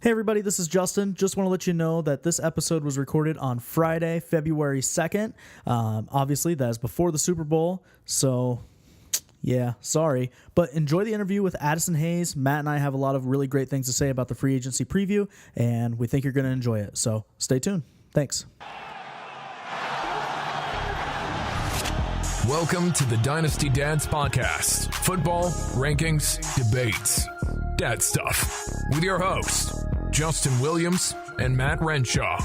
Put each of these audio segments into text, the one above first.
Hey everybody, this is Justin. Just want to let you know that this episode was recorded on Friday, February 2nd. Obviously, that is before the Super Bowl, so yeah, sorry. But enjoy the interview with Addison Hayes. Matt and I have a lot of really great things to say about the free agency preview, and we think you're going to enjoy it. So stay tuned. Thanks. Welcome to the Dynasty Dads Podcast. Football, rankings, debates, dad stuff. With your hosts, Justin Williams and Matt Renshaw.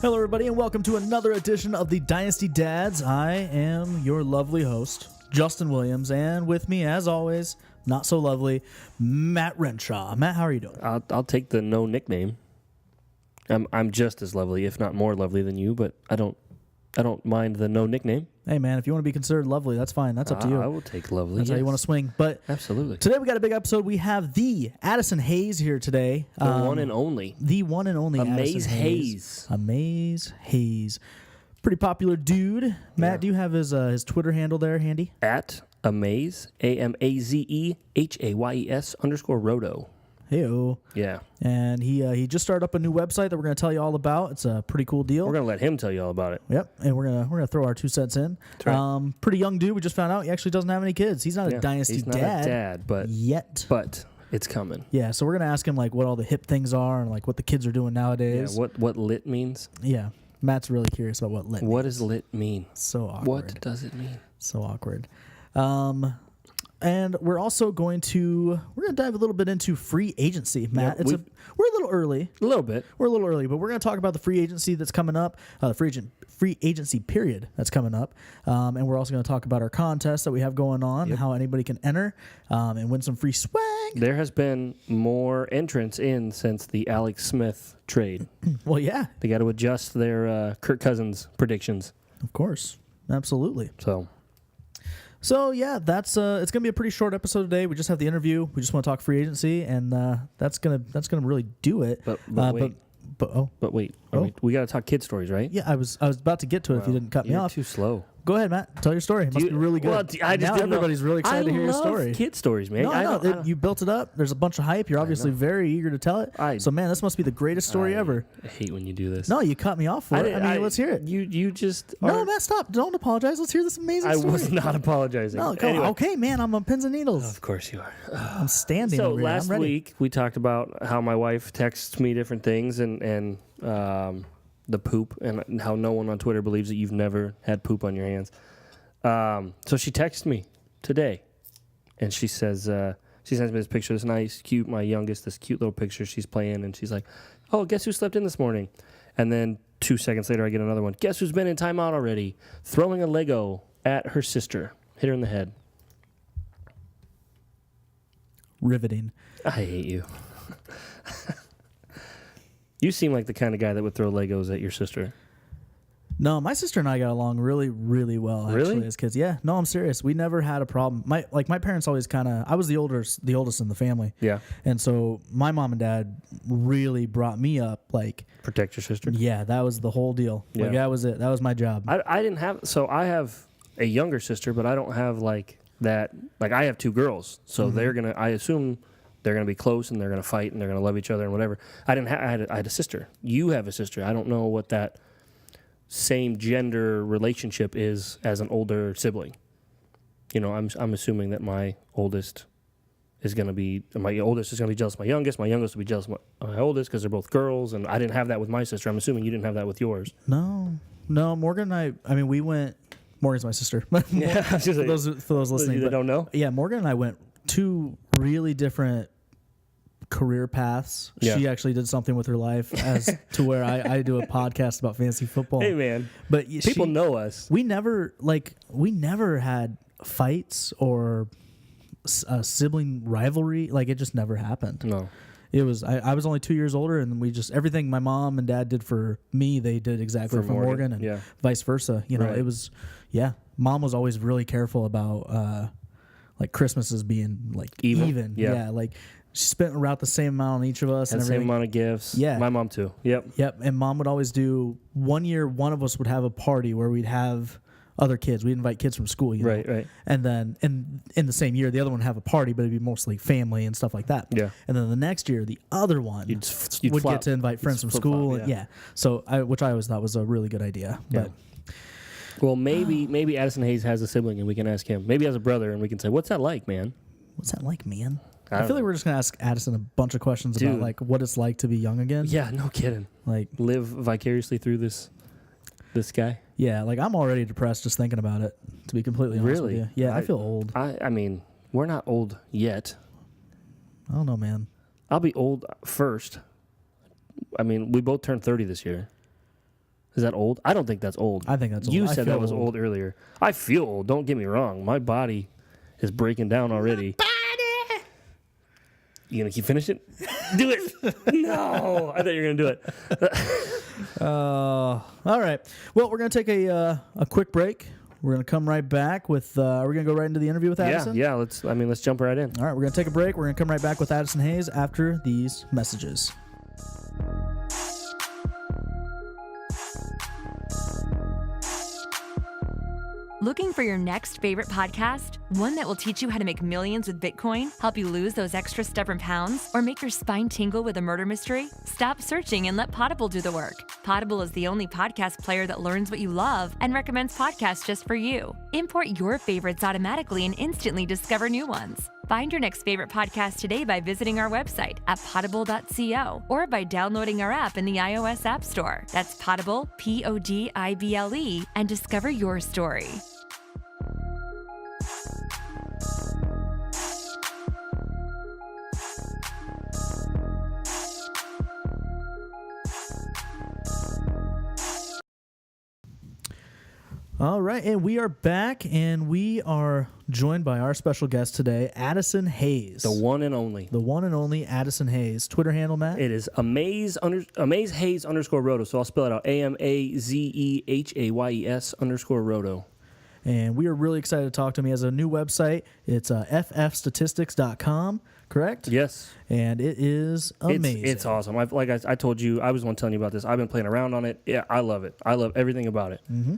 Hello everybody, and welcome to another edition of the Dynasty Dads. I am your lovely host, Justin Williams, and with me, as always, not so lovely, Matt Renshaw. Matt, how are you doing? I'll take the no nickname. I'm just as lovely, if not more lovely than you, but I don't mind the no nickname. Hey man, if you want to be considered lovely, that's fine. That's up to you. I will take lovely. That's how you want to swing. But absolutely. Today we got a big episode. We have the Addison Hayes here today. The one and only. The one and only Amaze Addison Hayes. Amaze Hayes. Pretty popular dude. Matt, do you have his Twitter handle there handy? At Amaze, AMAZEHAYES _Roto. Hey-o. Yeah. And he just started up a new website that we're going to tell you all about. It's a pretty cool deal. We're going to let him tell you all about it. Yep, and we're gonna throw our 2 cents in. That's right. Pretty young dude. We just found out he actually doesn't have any kids. He's not a dynasty he's not dad. a dad, but it's coming. Yeah, so we're gonna ask him like what all the hip things are and like what the kids are doing nowadays. Yeah, what lit means. Yeah, Matt's really curious about what lit. What does lit mean? So awkward. What does it mean? So awkward. And we're also going to dive a little bit into free agency, Matt. Yeah, we're a little early. A little bit. We're a little early, but we're going to talk about the free agency that's coming up, the free agency period that's coming up. And we're also going to talk about our contest that we have going on, how anybody can enter and win some free swag. There has been more entrants in since the Alex Smith trade. Well, yeah. They got to adjust their Kirk Cousins predictions. Of course. Absolutely. So yeah, that's it's gonna be a pretty short episode today. We just have the interview. We just want to talk free agency, and that's gonna really do it. But wait. We got to talk kid stories, right? Yeah, I was about to get to it if you didn't cut me You're off. too slow. Go ahead, Matt. Tell your story. It must be really good. Well, I just now everybody's really excited to hear your story. I love kid stories, man. No, you built it up. There's a bunch of hype. You're obviously very eager to tell it. So, man, this must be the greatest story ever. I hate when you do this. No, you cut me off for it. I mean, let's hear it. You just No, Matt, stop. Don't apologize. Let's hear this amazing story. I was not apologizing. No, come on. Okay, man, I'm on pins and needles. Of course you are. I'm standing So over here. last week, we talked about how my wife texts me different things and the poop and how no one on Twitter believes that you've never had poop on your hands. So she texted me today, and she says, she sends me this picture, this nice, cute, my youngest, this cute little picture she's playing, and she's like, oh, guess who slept in this morning? And then 2 seconds later, I get another one. Guess who's been in timeout already? Throwing a Lego at her sister. Hit her in the head. Riveting. I hate you. You seem like the kind of guy that would throw Legos at your sister. No, my sister and I got along really, really well, actually, as kids. Yeah, no, I'm serious. We never had a problem. My parents always I was the oldest in the family. Yeah. And so my mom and dad really brought me up, like... Protect your sister? Yeah, that was the whole deal. Yeah. Like, that was it. That was my job. I didn't have... So I have a younger sister, but I don't have, like, that... Like, I have 2 girls, so they're going to... I assume they're going to be close, and they're going to fight, and they're going to love each other and whatever. I had a sister. You have a sister. I don't know what that... same gender relationship is as an older sibling. You know, I'm assuming that my oldest is going to be jealous of my youngest will be jealous of my oldest because they're both girls, and I didn't have that with my sister. I'm assuming you didn't have that with yours. No, Morgan and I mean, we went... Morgan's my sister. Yeah, for those listening. That don't know? Yeah, Morgan and I went 2 really different career paths. Yeah. She actually did something with her life as to where I do a podcast about fantasy football. Hey man, but people know us. We never had fights or a sibling rivalry. Like, it just never happened. No, it was I was only 2 years older, and we just everything my mom and dad did for me, they did exactly for Morgan and vice versa. You know, right. It was Mom was always really careful about like Christmases being like even. Yeah, like. She spent around the same amount on each of us. And the same amount of gifts. Yeah. My mom too. Yep. And Mom would always do, one year, one of us would have a party where we'd have other kids. We'd invite kids from school, you know? Right. And then in the same year, the other one would have a party, but it'd be mostly family and stuff like that. Yeah. And then the next year, the other one You'd would flop. get to invite friends from flip-flop, school. yeah. Yeah. So which I always thought was a really good idea. Yeah. But Well, maybe Addison Hayes has a sibling, and we can ask him. Maybe he has a brother, and we can say, "What's that like, man?" what's that like, man? I I don't feel like know. we're just gonna ask Addison a bunch of questions Dude. about like what it's like to be young again. Yeah, no kidding. Like, Live vicariously through this guy. yeah, like I'm already depressed just thinking about it. To be completely honest with Really? you. Yeah, I feel old. I mean, we're not old yet. I don't know, man. I'll be old first. I mean, we both turned 30 this year. Is that old? I don't think that's old. I think that's old. You I said feel that was old earlier. I feel old. Don't get me wrong. My body is breaking down already. You gonna keep finishing? Do it. No, I thought you were gonna do it. All right. Well, we're gonna take a quick break. We're gonna come right back with. Are we gonna go right into the interview with Addison? Yeah. Let's jump right in. All right. We're gonna take a break. We're gonna come right back with Addison Hayes after these messages. Looking for your next favorite podcast? One that will teach you how to make millions with Bitcoin, help you lose those extra stubborn pounds, or make your spine tingle with a murder mystery? Stop searching and let Potable do the work. Potable is the only podcast player that learns what you love and recommends podcasts just for you. Import your favorites automatically and instantly discover new ones. Find your next favorite podcast today by visiting our website at potable.co or by downloading our app in the iOS App Store. That's Potable, P-O-D-I-B-L-E, and discover your story. All right, and we are back, and we are joined by our special guest today, Addison Hayes. The one and only. The one and only Addison Hayes. Twitter handle, Matt? It is Amaze Hayes _Roto. So I'll spell it out. AMAZEHAYES _Roto. And we are really excited to talk to him. He has a new website. It's ffstatistics.com, correct? Yes. And it is amazing. It's awesome. I told you, I was one telling you about this. I've been playing around on it. Yeah, I love it. I love everything about it. Mm-hmm.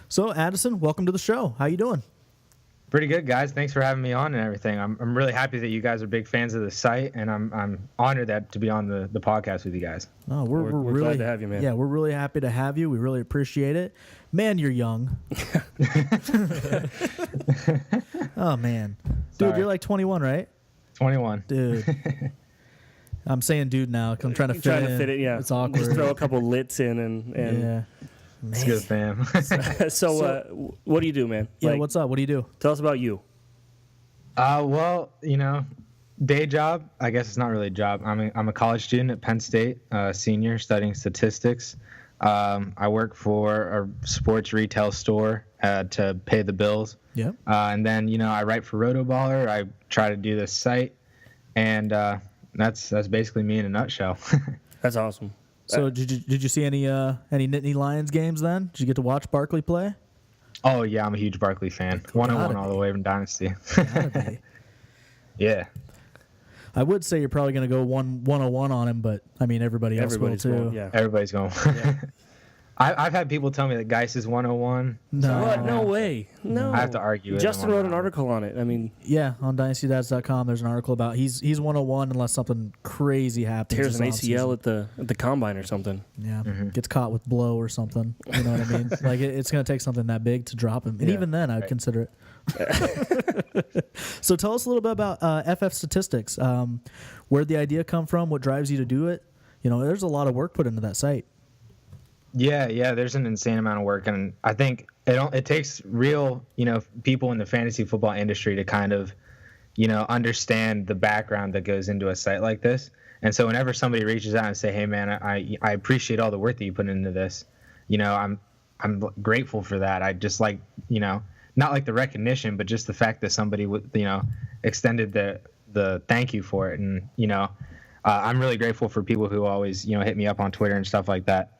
So, Addison, welcome to the show. How you doing? Pretty good, guys. Thanks for having me on and everything. I'm really happy that you guys are big fans of the site, and I'm honored to be on the podcast with you guys. Oh, we're We're really glad to have you, man. Yeah, we're really happy to have you. We really appreciate it. Man, you're young. Oh, man. Dude, Sorry. you're like 21, right? 21. Dude. I'm saying dude now 'cause I'm trying to fit it. Yeah. It's awkward. Just throw a couple lits in and Yeah. It's good, fam. So, what do you do, man? Yeah, Like, what's up? What do you do? Tell us about you. Well, day job. I guess it's not really a job. I'm a college student at Penn State, senior studying statistics. I work for a sports retail store to pay the bills. Yep. And then I write for Rotoballer. I try to do this site, and that's basically me in a nutshell. That's awesome. So did you see any Nittany Lions games then? Did you get to watch Barkley play? Oh yeah, I'm a huge Barkley fan. 101 all the way from Dynasty. Gotta be. Yeah. I would say you're probably going to go 101 on him, but I mean everybody else will Everybody's too. going, yeah. Everybody's going. I've had people tell me that Geis is 101. No. What? No way. No. I have to argue with Justin him on wrote that an one. article on it. I mean, Yeah, on dynastydads.com there's an article about he's 101 unless something crazy happens. tears an this ACL offseason. at the combine or something. Yeah, Mm-hmm. gets caught with blow or something. You know what I mean? Like it's going to take something that big to drop him, and Yeah, even then I'd consider it. So tell us a little bit about FF Statistics. Where'd the idea come from? What drives you to do it? There's a lot of work put into that site. Yeah, there's an insane amount of work, and I think it takes real, people in the fantasy football industry to kind of, understand the background that goes into a site like this. And so whenever somebody reaches out and say, "Hey, man, I appreciate all the work that you put into this," I'm grateful for that. I just like, not like the recognition, but just the fact that somebody would, extended the thank you for it, and I'm really grateful for people who always, hit me up on Twitter and stuff like that.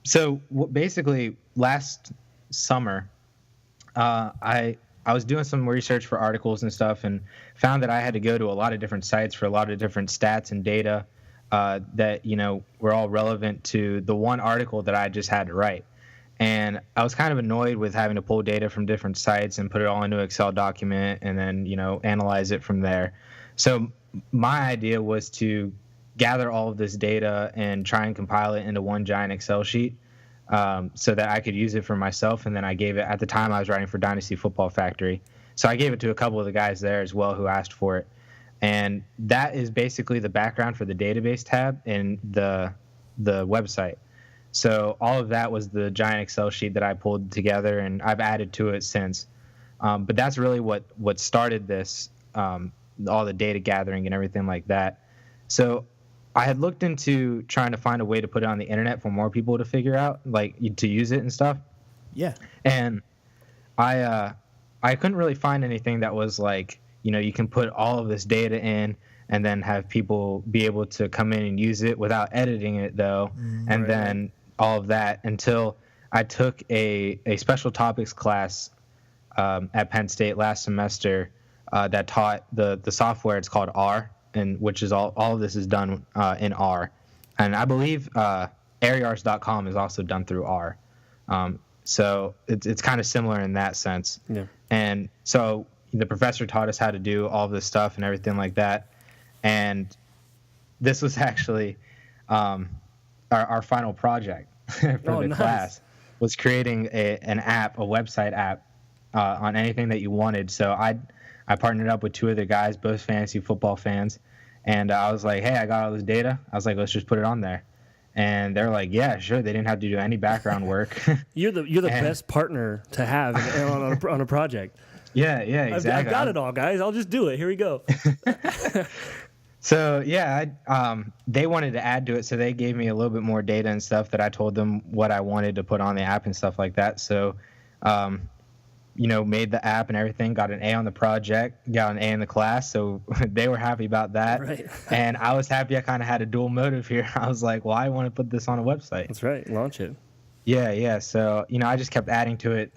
So basically last summer, I was doing some research for articles and stuff and found that I had to go to a lot of different sites for a lot of different stats and data, that, were all relevant to the one article that I just had to write. And I was kind of annoyed with having to pull data from different sites and put it all into an Excel document and then, analyze it from there. So my idea was to gather all of this data and try and compile it into one giant Excel sheet, so that I could use it for myself. And then I gave it, at the time I was writing for Dynasty Football Factory, so I gave it to a couple of the guys there as well who asked for it. And that is basically the background for the database tab in the website. So all of that was the giant Excel sheet that I pulled together, and I've added to it since. But that's really what started this, all the data gathering and everything like that. So I had looked into trying to find a way to put it on the internet for more people to figure out, like to use it and stuff. Yeah. And I couldn't really find anything that was like, you can put all of this data in and then have people be able to come in and use it without editing it, though. And then all of that, until I took a special topics class at Penn State last semester that taught the software. It's called R, and which is all of this is done in R. And I believe airyars.com is also done through R. So it's kind of similar in that sense. Yeah. And so the professor taught us how to do all of this stuff and everything like that. And this was actually our final project for the nice. class, was creating an app, a website app, on anything that you wanted. So I partnered up with two other guys, both fantasy football fans, and I was like, hey, I got all this data. I was like, let's just put it on there. And they're like, yeah, sure. They didn't have to do any background work. You're the best partner to have on a project. Yeah, exactly. I've got it all, guys. I'll just do it. Here we go. So yeah, they wanted to add to it, so they gave me a little bit more data and stuff that I told them what I wanted to put on the app and stuff like that. So, made the app and everything, got an A on the project, got an A in the class, so they were happy about that. Right. And I was happy. I kind of had a dual motive here. I was like, well, I want to put this on a website. That's right. Launch it. Yeah. So, I just kept adding to it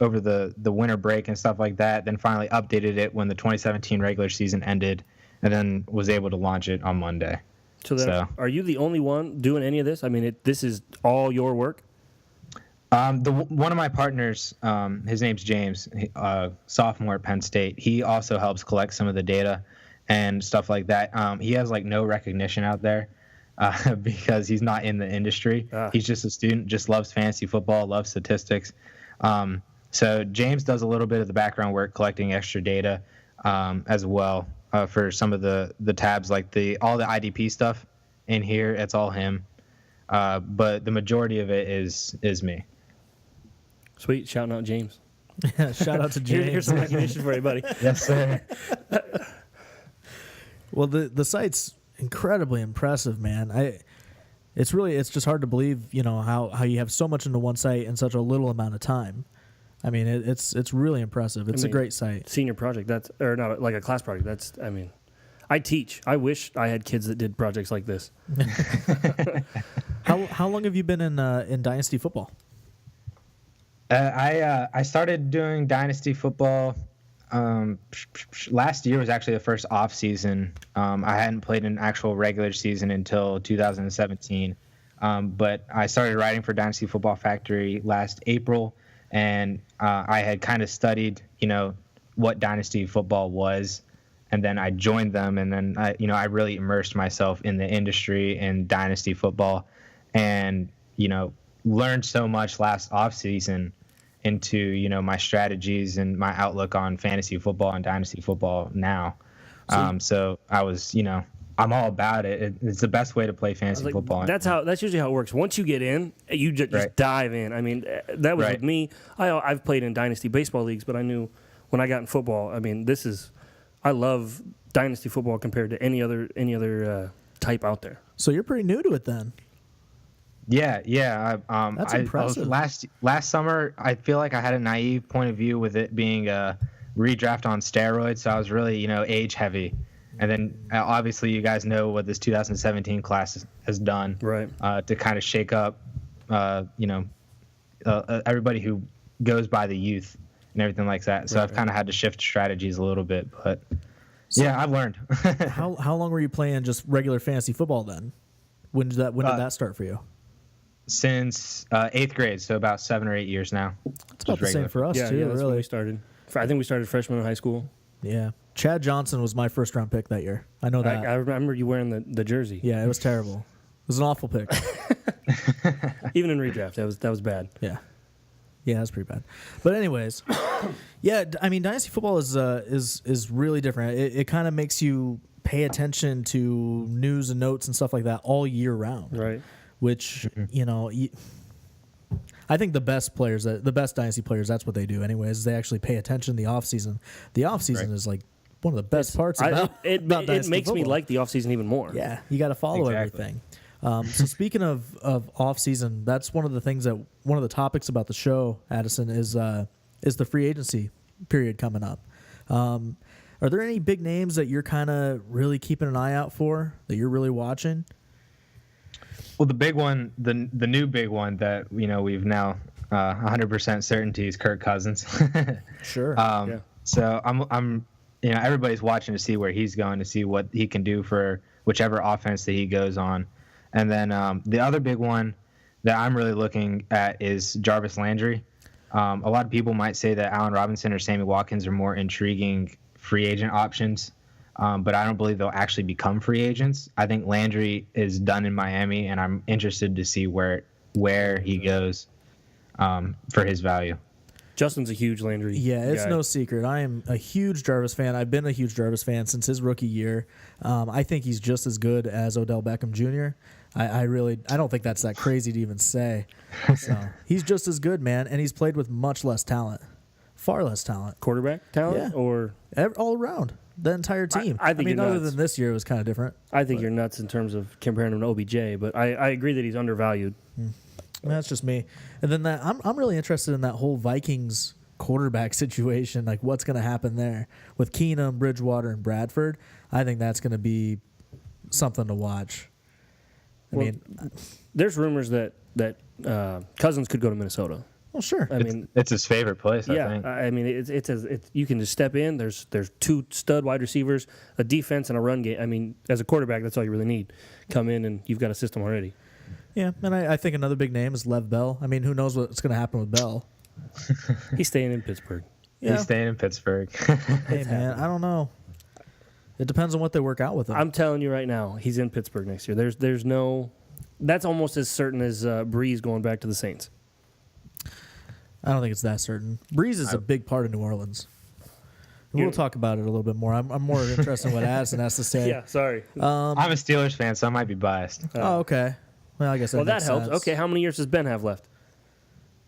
over the winter break and stuff like that, then finally updated it when the 2017 regular season ended, and then was able to launch it on Monday. So are you the only one doing any of this? I mean, this is all your work? One of my partners, his name's James, sophomore at Penn State. He also helps collect some of the data and stuff like that. He has like no recognition out there because he's not in the industry. He's just a student, just loves fantasy football, loves statistics. So James does a little bit of the background work, collecting extra data as well for some of the tabs, like all the IDP stuff in here. It's all him, but the majority of it is me. Sweet, shouting out James. Yeah, shout out to James. Here's some recognition for you, buddy. Yes, sir. Well, the site's incredibly impressive, man. It's just hard to believe, how you have so much into one site in such a little amount of time. I mean, it's really impressive. It's a great site. Senior project, or not like a class project. I teach. I wish I had kids that did projects like this. How long have you been in Dynasty football? I started doing Dynasty football. Last year was actually the first off season. I hadn't played an actual regular season until 2017. But I started writing for Dynasty Football Factory last April, and I had kind of studied, what Dynasty football was, and then I joined them, and then I really immersed myself in the industry and Dynasty football, and learned so much last off season into my strategies and my outlook on fantasy football and Dynasty football now. So I was I'm all about it. It's the best way to play fantasy football. That's usually how it works. Once you get in, you just dive in. I mean, that was with me. I've played in Dynasty baseball leagues, but I knew when I got in football, I mean, I love Dynasty football compared to any other type out there. So you're pretty new to it then. Yeah. That's impressive. Last summer, I feel like I had a naive point of view with it being a redraft on steroids, so I was really, age heavy. And then obviously you guys know what this 2017 class has done, right? To kind of shake up, everybody who goes by the youth and everything like that. So I've kind of had to shift strategies a little bit, but yeah, I've learned. How long were you playing just regular fantasy football then? When did that start for you? since 8th grade, so about 7 or 8 years now. It's about the same for us, Yeah, too, that's when really. we started. I think we started freshman in high school. Yeah. Chad Johnson was my first round pick that year. I know that. I remember you wearing the jersey. Yeah, it was terrible. It was an awful pick. Even in redraft, that was bad. Yeah. Yeah, that's pretty bad. But anyways, yeah, I mean, dynasty football is really different. It kind of makes you pay attention to news and notes and stuff like that all year round. Right. Which, I think the best players, the best dynasty players, that's what they do anyways, is they actually pay attention to the offseason. The offseason is like one of the best parts about it dynasty makes me football. like the offseason even more. Yeah, you got to follow Exactly. everything. So speaking of off season, that's one of the things one of the topics about the show, Addison, is the free agency period coming up. Are there any big names that you're kind of really keeping an eye out for, that you're really watching? Well, the big one, the new big one that we've now 100% certainty is Kirk Cousins. Sure. Yeah. So I'm everybody's watching to see where he's going, to see what he can do for whichever offense that he goes on. And then the other big one that I'm really looking at is Jarvis Landry. A lot of people might say that Allen Robinson or Sammy Watkins are more intriguing free agent options, but I don't believe they'll actually become free agents. I think Landry is done in Miami, and I'm interested to see where he goes for his value. Justin's a huge Landry. Yeah, it's guy. no secret. I am a huge Jarvis fan. I've been a huge Jarvis fan since his rookie year. I think he's just as good as Odell Beckham Jr. I don't think that's that crazy to even say. So he's just as good, man, and he's played with much less talent, far less talent, quarterback talent, Yeah. or all around the entire team. I think mean, you're other nuts. than this year, it was kind of different. I think you're nuts in terms of comparing him to OBJ, but I agree that he's undervalued. That's just me. And then I'm really interested in that whole Vikings quarterback situation, like what's going to happen there with Keenum, Bridgewater, and Bradford. I think that's going to be something to watch. I mean, There's rumors that Cousins could go to Minnesota. well, sure. I mean, It's his favorite place, I yeah, think. I mean, it's you can just step in. There's two stud wide receivers, a defense, and a run game. I mean, as a quarterback, that's all you really need. Come in and you've got a system already. Yeah, and I think another big name is Lev Bell. I mean, who knows what's going to happen with Bell? He's staying in Pittsburgh. Yeah. He's staying in Pittsburgh. Hey, man, I don't know. It depends on what they work out with him. I'm telling you right now, he's in Pittsburgh next year. There's no. That's almost as certain as Breeze going back to the Saints. I don't think it's that certain. Breeze is a big part of New Orleans. We'll talk about it a little bit more. I'm more interested in what Addison has to say. Yeah, sorry. I'm a Steelers fan, so I might be biased. Oh, okay. Well, I guess Well, that makes helps. sense. Okay, how many years does Ben have left?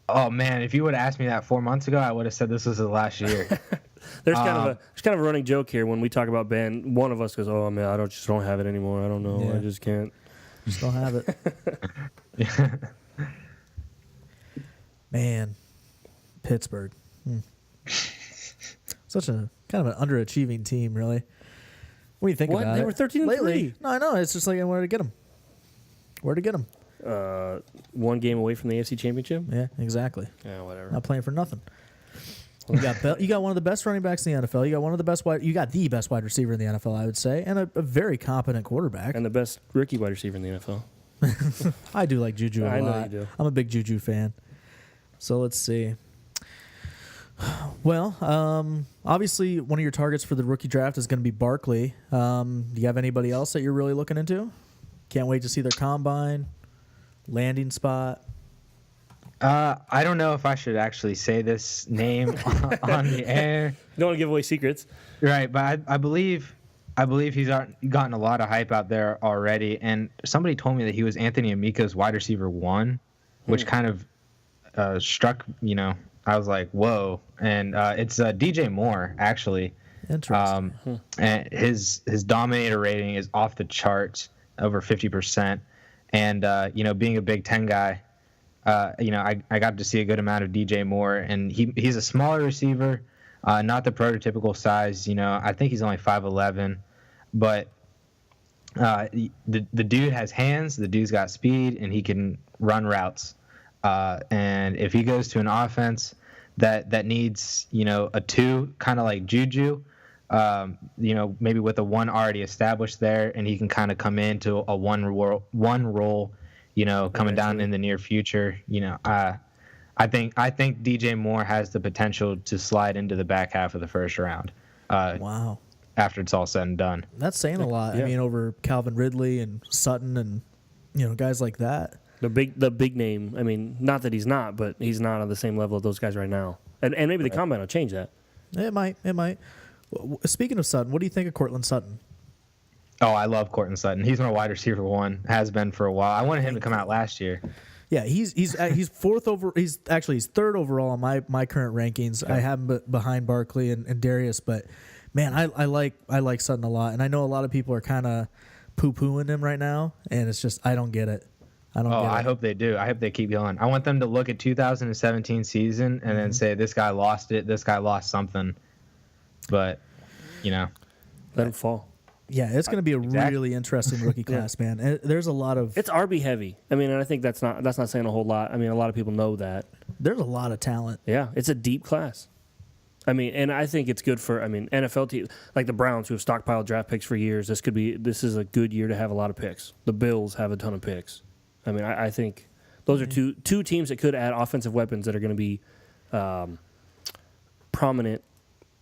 Oh man, if you would have asked me that 4 months ago, I would have said this was his last year. There's kind of a running joke here when we talk about Ben. One of us goes, "Oh man, I just don't have it anymore. I don't know. Yeah. I just can't." Just don't have it. Man, Pittsburgh. Such a kind of an underachieving team, really. What do you think What? about They it? were 13-3. Lately. No, I know. It's just like where to get them. Where to get them? One game away from the AFC Championship. Yeah, exactly. Yeah, whatever. Not playing for nothing. You got one of the best running backs in the NFL. You got one of the best you got the best wide receiver in the NFL, I would say, and a very competent quarterback. And the best rookie wide receiver in the NFL. I do like Juju a lot. I know you do. I'm a big Juju fan. So let's see. Well, obviously one of your targets for the rookie draft is going to be Barkley. Do you have anybody else that you're really looking into? Can't wait to see their combine, landing spot. I don't know if I should actually say this name on the air. You don't want to give away secrets. Right, but I believe he's gotten a lot of hype out there already. And somebody told me that he was Anthony Amico's wide receiver 1, which kind of struck, I was like, whoa. And it's DJ Moore, actually. Interesting. And his dominator rating is off the charts, over 50%. And, being a Big Ten guy, I got to see a good amount of DJ Moore. And he's a smaller receiver, not the prototypical size. I think he's only 5'11". But the dude has hands, the dude's got speed, and he can run routes. And if he goes to an offense that needs, a 2, kind of like Juju, maybe with a 1 already established there, and he can kind of come into a one role coming down in the near future. I think DJ Moore has the potential to slide into the back half of the first round. Wow. After it's all said and done. That's saying a lot. Yeah. I mean, over Calvin Ridley and Sutton and guys like that. The big name. I mean, not that he's not, but he's not on the same level of those guys right now. And maybe the combine will change that. It might. Speaking of Sutton, what do you think of Cortland Sutton? Oh, I love Cortland Sutton. He's my wide receiver one. Has been for a while. I wanted him to come out last year. Yeah, he's fourth over. He's third overall on my current rankings. I have him behind Barkley and Darius, but man, I like Sutton a lot, and I know a lot of people are kind of poo-pooing him right now, and it's just I don't get it. I hope they do. I hope they keep going. I want them to look at 2017 season and then say this guy lost it. This guy lost something, but let him fall. Yeah, it's going to be a really interesting rookie class, man. And there's a lot of it's RB heavy. I mean, and I think that's not saying a whole lot. I mean, a lot of people know that. There's a lot of talent. Yeah, it's a deep class. I mean, and I think it's good for NFL teams like the Browns who have stockpiled draft picks for years. This is a good year to have a lot of picks. The Bills have a ton of picks. I mean, I think those are two teams that could add offensive weapons that are going to be prominent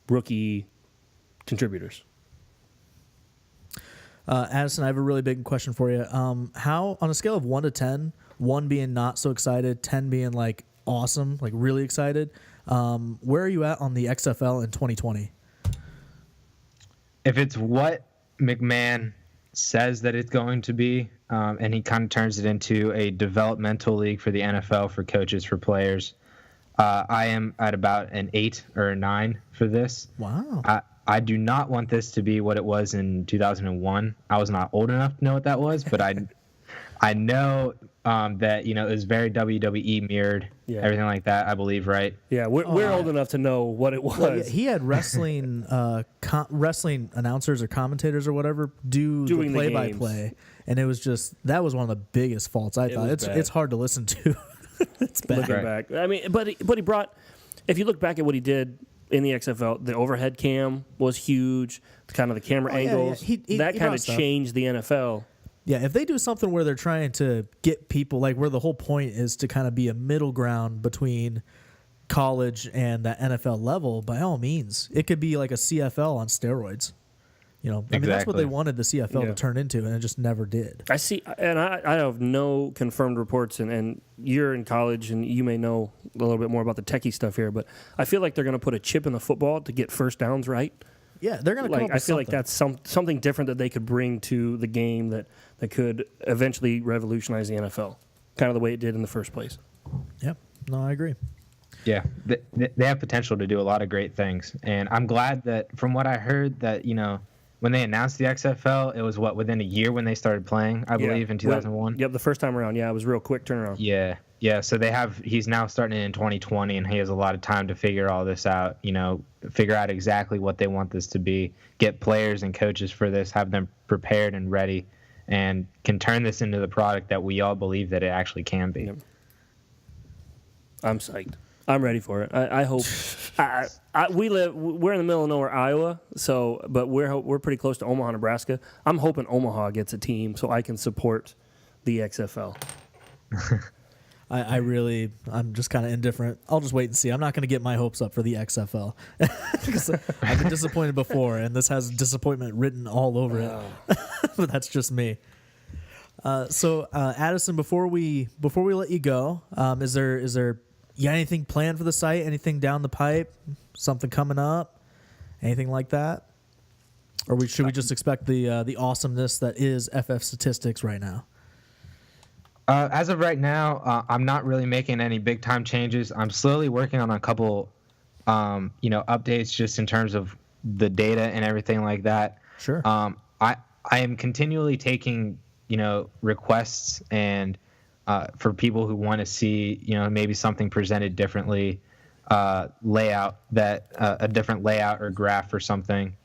rookie contributors. Addison, I have a really big question for you. How, on a scale of 1 to 10, 1 being not so excited, 10 being like awesome, like really excited, where are you at on the XFL in 2020? If it's what McMahon says that it's going to be, and he kind of turns it into a developmental league for the NFL, for coaches, for players, I am at about an 8 or a 9 for this. Wow. I do not want this to be what it was in 2001. I was not old enough to know what that was, but I know that it was very WWE mirrored, everything like that. I believe, right? Yeah, we're old enough to know what it was. Well, he had wrestling wrestling announcers or commentators or whatever do Doing the the play-by-play, and it was that was one of the biggest faults I thought. It's hard to listen to. It's bad. Looking back, I mean, but he brought. If you look back at what he did in the XFL, the overhead cam was huge. Kind of the camera angles that kind of changed the NFL. Yeah, if they do something where they're trying to get people, like where the whole point is to kind of be a middle ground between college and the NFL level, by all means, it could be like a CFL on steroids. I mean, that's what they wanted the CFL to turn into, and it just never did. I see, and I have no confirmed reports, and you're in college, and you may know a little bit more about the techie stuff here, but I feel like they're going to put a chip in the football to get first downs right. Yeah, they're going to come up with I feel like that's something different that they could bring to the game that could eventually revolutionize the NFL, kind of the way it did in the first place. Yep. No, I agree. Yeah, they have potential to do a lot of great things, and I'm glad that from what I heard that when they announced the XFL, it was within a year when they started playing, I believe, in 2001. Yep, the first time around. Yeah, it was a real quick turnaround. Yeah. So he's now starting in 2020, and he has a lot of time to figure all this out. Figure out exactly what they want this to be, get players and coaches for this, have them prepared and ready, and can turn this into the product that we all believe that it actually can be. Yep. I'm psyched. I'm ready for it. I hope. We're in the middle of nowhere, Iowa. But we're pretty close to Omaha, Nebraska. I'm hoping Omaha gets a team so I can support the XFL. I'm just kind of indifferent. I'll just wait and see. I'm not going to get my hopes up for the XFL. I've been disappointed before, and this has disappointment written all over it. But that's just me. So Addison, before we let you go, is there anything planned for the site? Anything down the pipe? Something coming up? Anything like that? Or should we just expect the awesomeness that is FF Statistics right now? As of right now, I'm not really making any big time changes. I'm slowly working on a couple, updates just in terms of the data and everything like that. Sure. I am continually taking, requests and for people who want to see, maybe something presented differently, layout that a different layout or graph or something,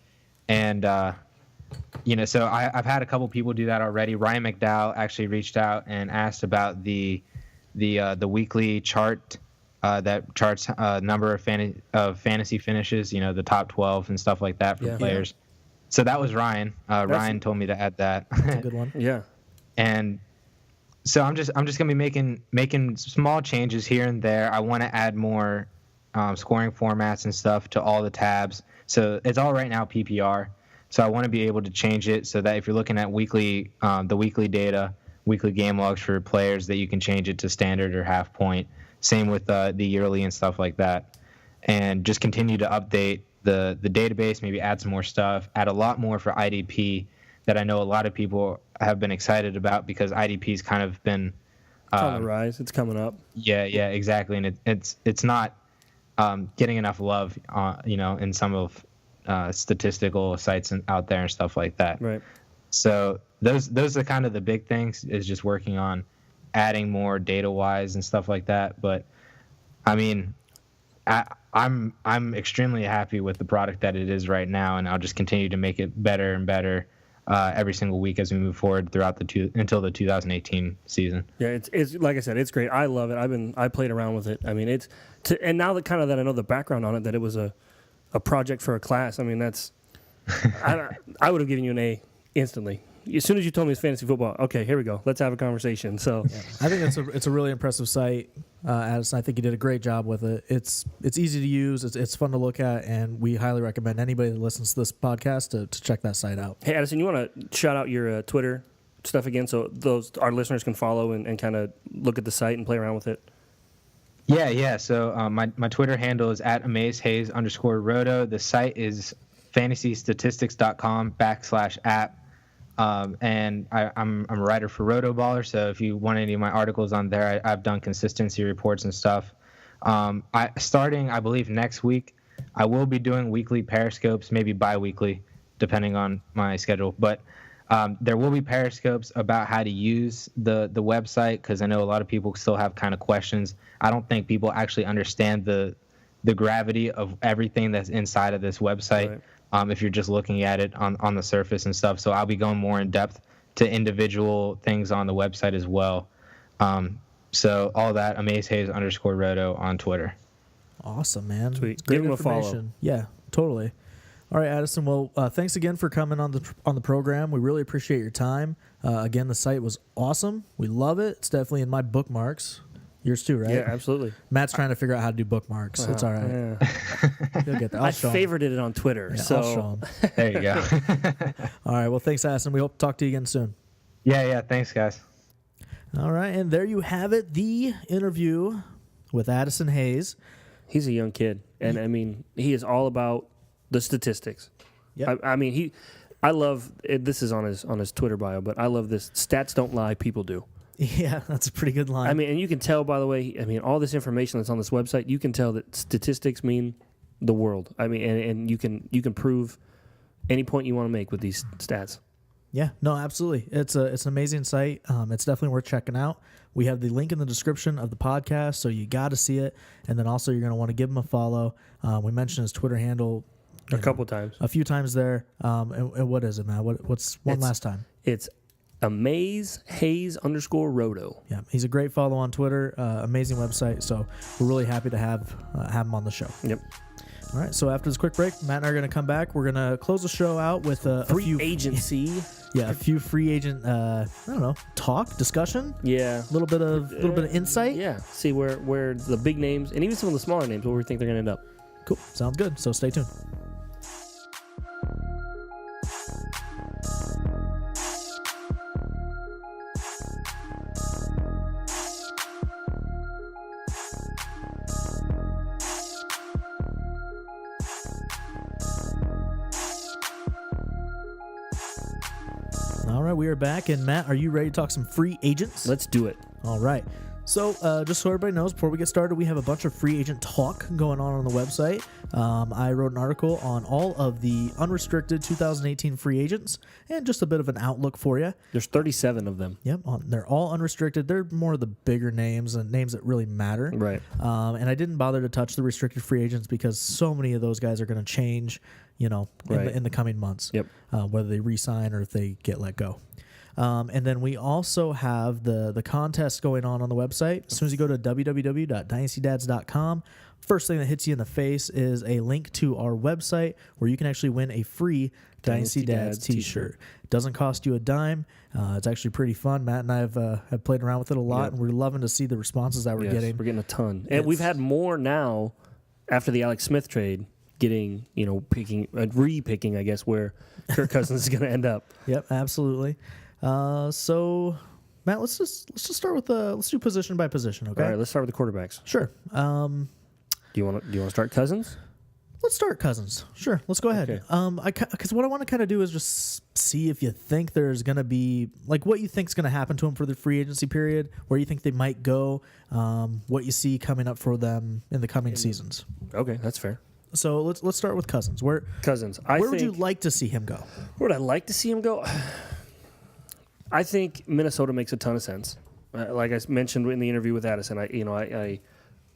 and so I've had a couple people do that already. Ryan McDowell actually reached out and asked about the weekly chart that charts number of fantasy finishes, the top 12 and stuff like that for players. So that was Ryan. Ryan told me to add that. That's a good one. Yeah. And So I'm just gonna be making small changes here and there. I want to add more scoring formats and stuff to all the tabs. So it's all right now PPR. So I want to be able to change it so that if you're looking at the weekly data, weekly game logs for players, that you can change it to standard or half point. Same with the yearly and stuff like that. And just continue to update the database, maybe add some more stuff, add a lot more for IDP that I know a lot of people have been excited about, because IDP's kind of been It's on the rise. It's coming up. Yeah, exactly. And it's not getting enough love, in some of statistical sites out there and stuff like that. Right. So those are kind of the big things, is just working on adding more data wise and stuff like that. But I mean, I'm extremely happy with the product that it is right now, and I'll just continue to make it better and better every single week as we move forward throughout until the 2018 season. Yeah, it's like I said, it's great. I love it. I played around with it. I mean, and now that I know the background on it, that it was a project for a class. I mean, that's I would have given you an A instantly. As soon as you told me it's fantasy football, okay, here we go. Let's have a conversation. So yeah. I think it's a really impressive site, Addison. I think you did a great job with it. It's easy to use. It's fun to look at, and we highly recommend anybody that listens to this podcast to check that site out. Hey, Addison, you want to shout out your Twitter stuff again, so our listeners can follow and kind of look at the site and play around with it? Yeah. So my Twitter handle is @AmazeHaze_Roto. The site is fantasystatistics.com/app. And I'm a writer for Rotoballer, so if you want any of my articles on there, I've done consistency reports and stuff. Starting, I believe, next week, I will be doing weekly Periscopes, maybe bi-weekly, depending on my schedule. But there will be Periscopes about how to use the website, because I know a lot of people still have kind of questions. I don't think people actually understand the gravity of everything that's inside of this website. Right. If you're just looking at it on the surface and stuff. So I'll be going more in depth to individual things on the website as well. So all that, AmazeHaze_Roto on Twitter. Awesome, man. Sweet. Great Give him a follow. information. Yeah, totally. All right, Addison. Well, thanks again for coming on the program. We really appreciate your time. Again, the site was awesome. We love it. It's definitely in my bookmarks. Yours too, right? Yeah, absolutely. Matt's trying to figure out how to do bookmarks. It's all right. Yeah. He'll get there. I I'll show him. favorited it on Twitter. Yeah, so I'll show him. There you go. All right. Well, thanks, Addison. We hope to talk to you again soon. Yeah. Thanks, guys. All right. And there you have it. The interview with Addison Haze. he's a young kid, and I mean, he is all about the statistics. Yep. I mean, I love it. This is on his Twitter bio, but I love this. Stats don't lie, people do. Yeah, that's a pretty good line. I mean, and you can tell, by the way, I mean, all this information that's on this website, you can tell that statistics mean the world. I mean, and you can prove any point you want to make with these stats. Yeah, no, absolutely. It's an amazing site. It's definitely worth checking out. We have the link in the description of the podcast, so you got to see it. And then also you're going to want to give him a follow. We mentioned his Twitter handle A couple times. a few times there. And what is it, Matt? What's last time? It's AmazeHaze_Roto. Yeah, he's a great follow on Twitter. Amazing website. So we're really happy to have him on the show. Yep. All right. So after this quick break, Matt and I are going to come back. We're going to close the show out with a few agency. Yeah, a few free agent. I don't know, talk, discussion. Yeah. A little bit of insight. Yeah. See where the big names and even some of the smaller names, where we think they're going to end up. Cool. Sounds good. So stay tuned. All right, we are back. And Matt, are you ready to talk some free agents? Let's do it. All right. So just so everybody knows, before we get started, we have a bunch of free agent talk going on the website. I wrote an article on all of the unrestricted 2018 free agents and just a bit of an outlook for you. There's 37 of them. Yep, they're all unrestricted. They're more of the bigger names and names that really matter. Right. And I didn't bother to touch the restricted free agents because so many of those guys are going to change, Right. in the coming months. Yep. Whether they re-sign or if they get let go. And then we also have the contest going on the website. As soon as you go to www.dynastydads.com, first thing that hits you in the face is a link to our website where you can actually win a free Dynasty Dads t-shirt. Doesn't cost you a dime. It's actually pretty fun. Matt and I have played around with it a lot, and we're loving to see the responses that we're getting. We're getting a ton. And we've had more now after the Alex Smith trade, getting, re-picking, I guess, where Kirk Cousins is going to end up. Yep, absolutely. So, Matt, let's just start with let's do position by position, okay? All right, let's start with the quarterbacks. Sure. Do you want to start Cousins? Let's start Cousins. Sure, let's go ahead. Okay. Because what I want to kind of do is just see if you think there's going to be, like, what you think is going to happen to him for the free agency period, where you think they might go, what you see coming up for them in the coming seasons. Okay, that's fair. So let's start with Cousins. Where would you like to see him go? Where would I like to see him go? I think Minnesota makes a ton of sense. Like I mentioned in the interview with Addison,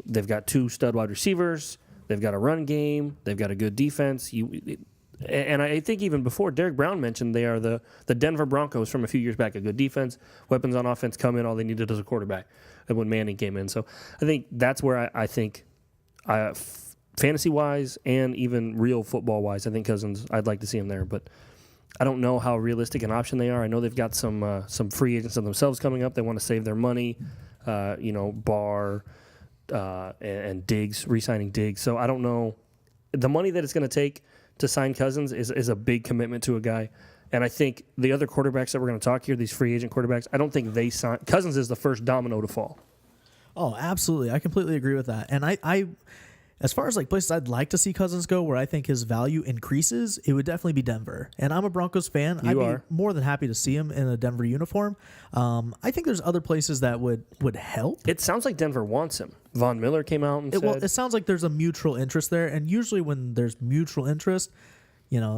they've got 2 stud wide receivers. They've got a run game. They've got a good defense. And I think even before, Derek Brown mentioned they are the Denver Broncos from a few years back. A good defense, weapons on offense come in. All they needed is a quarterback. And when Manning came in, so I think that's where I think, fantasy wise and even real football wise, I think Cousins. I'd like to see him there, but I don't know how realistic an option they are. I know they've got some free agents of themselves coming up. They want to save their money. Barr. And Diggs, re-signing Diggs. So I don't know. The money that it's going to take to sign Cousins is a big commitment to a guy. And I think the other quarterbacks that we're going to talk here, these free agent quarterbacks, I don't think they sign. Cousins is the first domino to fall. Oh, absolutely. I completely agree with that. And I as far as like places I'd like to see Cousins go where I think his value increases, it would definitely be Denver. And I'm a Broncos fan. I'd be more than happy to see him in a Denver uniform. I think there's other places that would help. It sounds like Denver wants him. Von Miller came out and said... Well, it sounds like there's a mutual interest there. And usually when there's mutual interest,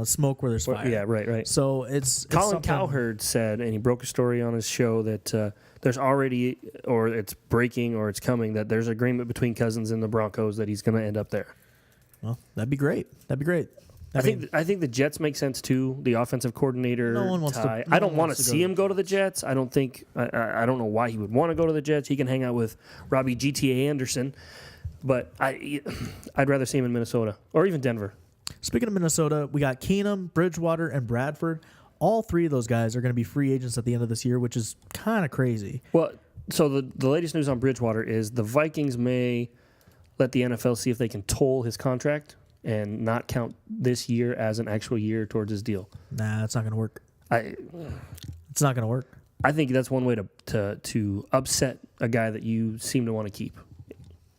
smoke where there's fire. Yeah, right. So it's Colin Cowherd said, and he broke a story on his show that there's already, or it's breaking, or it's coming, that there's agreement between Cousins and the Broncos that he's going to end up there. Well, that'd be great. I think the Jets make sense too. The offensive coordinator. No one wants tie. to. I don't want to see him go to the Jets. I don't think. I don't know why he would want to go to the Jets. He can hang out with Robbie GTA Anderson, but I'd rather see him in Minnesota or even Denver. Speaking of Minnesota, we got Keenum, Bridgewater, and Bradford. All 3 of those guys are going to be free agents at the end of this year, which is kind of crazy. Well, so the latest news on Bridgewater is the Vikings may let the NFL see if they can toll his contract and not count this year as an actual year towards his deal. Nah, it's not going to work. It's not going to work. I think that's one way to upset a guy that you seem to want to keep.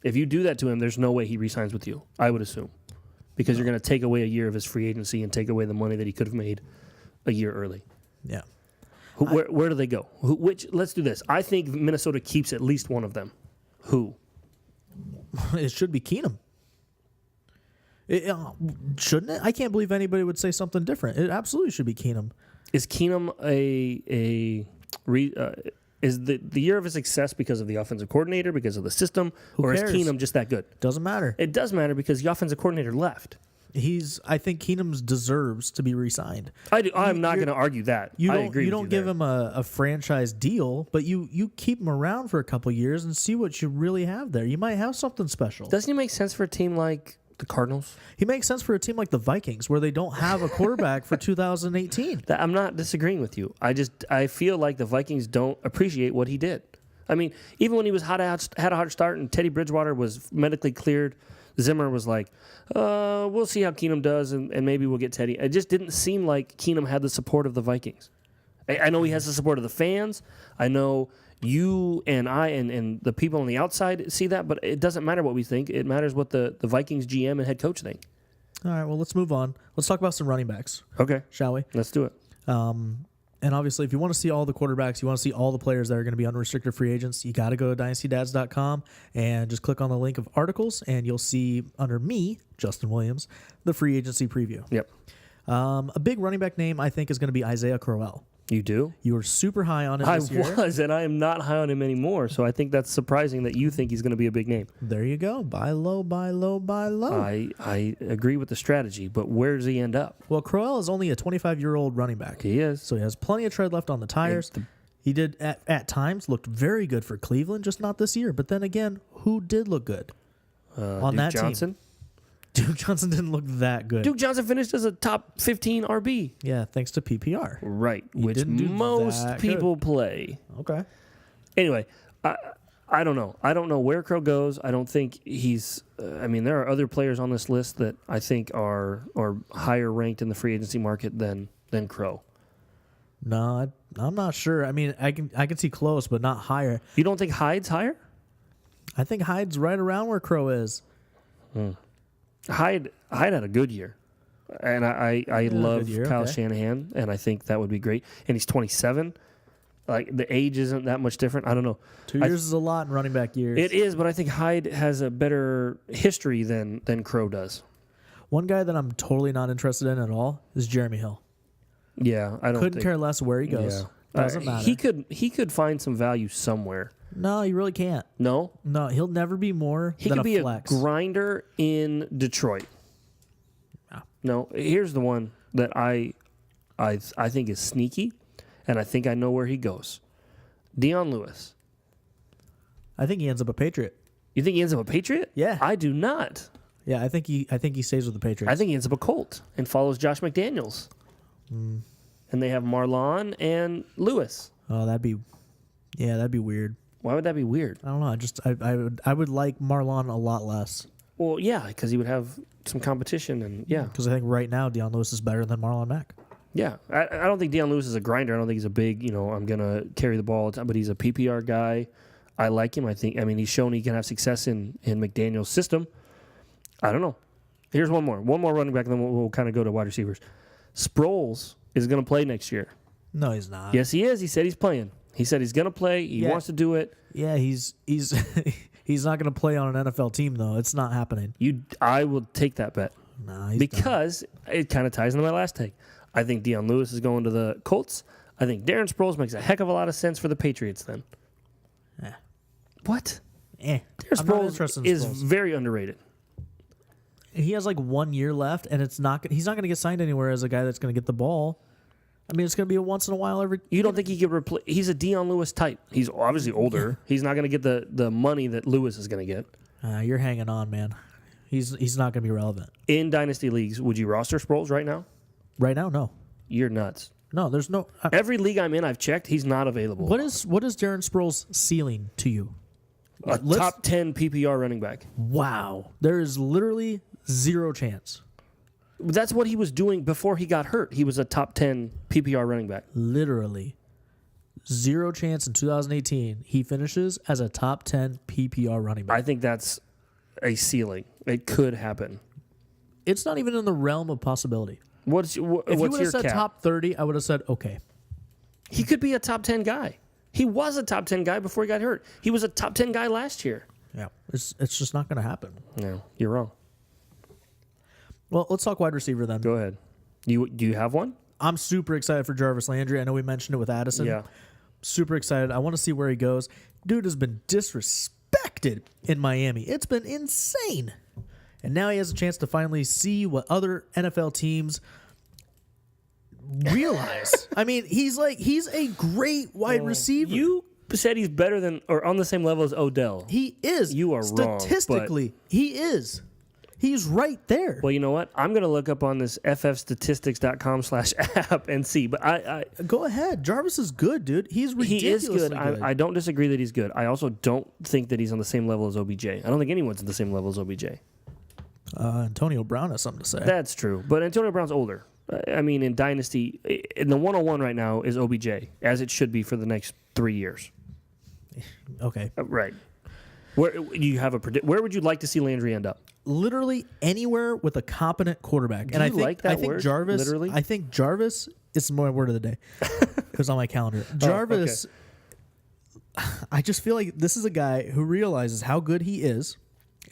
If you do that to him, there's no way he re-signs with you, I would assume. Because you're going to take away a year of his free agency and take away the money that he could have made a year early. Yeah. Where do they go? Let's do this. I think Minnesota keeps at least one of them. Who? It should be Keenum. Shouldn't it? I can't believe anybody would say something different. It absolutely should be Keenum. Is Keenum is the year of his success because of the offensive coordinator, because of the system, or is Keenum just that good? Doesn't matter. It does matter because the offensive coordinator left. I think Keenum deserves to be re-signed. I'm not going to argue that. I agree. You don't give him a franchise deal, but you keep him around for a couple years and see what you really have there. You might have something special. Doesn't he make sense for a team like the Cardinals? He makes sense for a team like the Vikings, where they don't have a quarterback for 2018. I'm not disagreeing with you. I feel like the Vikings don't appreciate what he did. I mean, even when he had a hot start and Teddy Bridgewater was medically cleared, Zimmer was like, we'll see how Keenum does, and maybe we'll get Teddy. It just didn't seem like Keenum had the support of the Vikings. I know he has the support of the fans. I know you and I and the people on the outside see that, but it doesn't matter what we think. It matters what the Vikings GM and head coach think. All right, well, let's move on. Let's talk about some running backs. Okay. Shall we? Let's do it. And obviously, if you want to see all the quarterbacks, you want to see all the players that are going to be unrestricted free agents, you got to go to dynastydads.com and just click on the link of articles, and you'll see under me, Justin Williams, the free agency preview. Yep. A big running back name, I think, is going to be Isaiah Crowell. You do? You were super high on him this year. I was, and I am not high on him anymore, so I think that's surprising that you think he's going to be a big name. There you go. Buy low, buy low, buy low. I agree with the strategy, but where does he end up? Well, Crowell is only a 25-year-old running back. He is. So he has plenty of tread left on the tires. He did, at times, looked very good for Cleveland, just not this year. But then again, who did look good on Duke that Johnson? team? Duke Johnson didn't look that good. Duke Johnson finished as a top 15 RB. Yeah, thanks to PPR. Right, He which didn't do most that people play. Okay. Anyway, I don't know. I don't know where Crow goes. I don't think he's. I mean, there are other players on this list that I think are higher ranked in the free agency market than Crow. No, I'm not sure. I mean, I can see close, but not higher. You don't think Hyde's higher? I think Hyde's right around where Crow is. Hyde had a good year, and I love year, Kyle okay. Shanahan, and I think that would be great. And he's 27. Like, the age isn't that much different. I don't know. 2 years is a lot in running back years. It is, but I think Hyde has a better history than Crow does. One guy that I'm totally not interested in at all is Jeremy Hill. Yeah, I don't Couldn't think, care less where he goes. Yeah. Doesn't matter. He could find some value somewhere. No, he really can't. No, No, he'll never be more he than could be a flex. a grinder in Detroit. No, here's the one that I think is sneaky, and I think I know where he goes. Dion Lewis. I think he ends up a Patriot. You think he ends up a Patriot? Yeah. I do not. Yeah, I think he stays with the Patriots. I think he ends up a Colt and follows Josh McDaniels. And they have Marlon and Lewis. Oh, that'd be weird. Why would that be weird? I don't know. I would like Marlon a lot less Well, yeah, because he would have some competition, and yeah. because I think right now Deion Lewis is better than Marlon Mack. Yeah, I don't think Deion Lewis is a grinder. I don't think he's a big, I'm going to carry the ball all the time, but he's a PPR guy. I like him. He's shown he can have success in McDaniel's system. I don't know. Here's one more running back, and then we'll kind of go to wide receivers. Sproles is going to play next year. No, he's not. Yes, he is. He said he's playing. He said he's going to play. He wants to do it. Yeah, he's he's not going to play on an NFL team though. It's not happening. I will take that bet Nah, he's because it kind of ties into my last take. I think Deion Lewis is going to the Colts. I think Darren Sproles makes a heck of a lot of sense for the Patriots then. Eh. What? Darren Darren Sproles is very underrated. He has like 1 year left, and he's not going to get signed anywhere as a guy that's going to get the ball. I mean, it's going to be a once in a while every. You don't think he could replace? He's a Deion Lewis type. He's obviously older. He's not going to get the money that Lewis is going to get. You're hanging on, man. He's not going to be relevant In dynasty leagues, would you roster Sproles right now? right now. No, You're nuts. no, there's no. Every league I'm in, I've checked. He's not available. What is Darren Sproles' ceiling to you? a top 10 PPR running back? Wow, there is literally zero chance. That's what he was doing before he got hurt. He was a top 10 PPR running back. Literally zero chance in 2018. He finishes as a top 10 PPR running back. I think that's a ceiling. It could happen. It's not even in the realm of possibility. What's If you would your have said cap? top 30, I would have said okay. He could be a top 10 guy. He was a top 10 guy before he got hurt. He was a top 10 guy last year. Yeah, it's just not going to happen. No, you're wrong. Well, let's talk wide receiver then. Go ahead. Do you have one? I'm super excited for Jarvis Landry. I know we mentioned it with Addison. Yeah. Super excited. I want to see where he goes. Dude has been disrespected in Miami. It's been insane. And now he has a chance to finally see what other NFL teams realize. I mean, he's a great wide receiver. You said he's better than or on the same level as Odell. He is. You are wrong, Statistically, he is. He's right there. Well, you know what? I'm going to look up on this ffstatistics.com/app and see. But I Go ahead. Jarvis is good, dude. He's he is ridiculously good. I don't disagree that he's good. I also don't think that he's on the same level as OBJ. I don't think anyone's on the same level as OBJ. Antonio Brown has something to say. That's true. But Antonio Brown's older. I mean, in Dynasty, in the 101 right now is OBJ, as it should be for the next 3 years. Okay. Right. Where you have where would you like to see Landry end up? Literally anywhere with a competent quarterback. Do And you like that I think word, Jarvis. literally? I think Jarvis is my word of the day. It was on my calendar. Jarvis. I just feel like this is a guy who realizes how good he is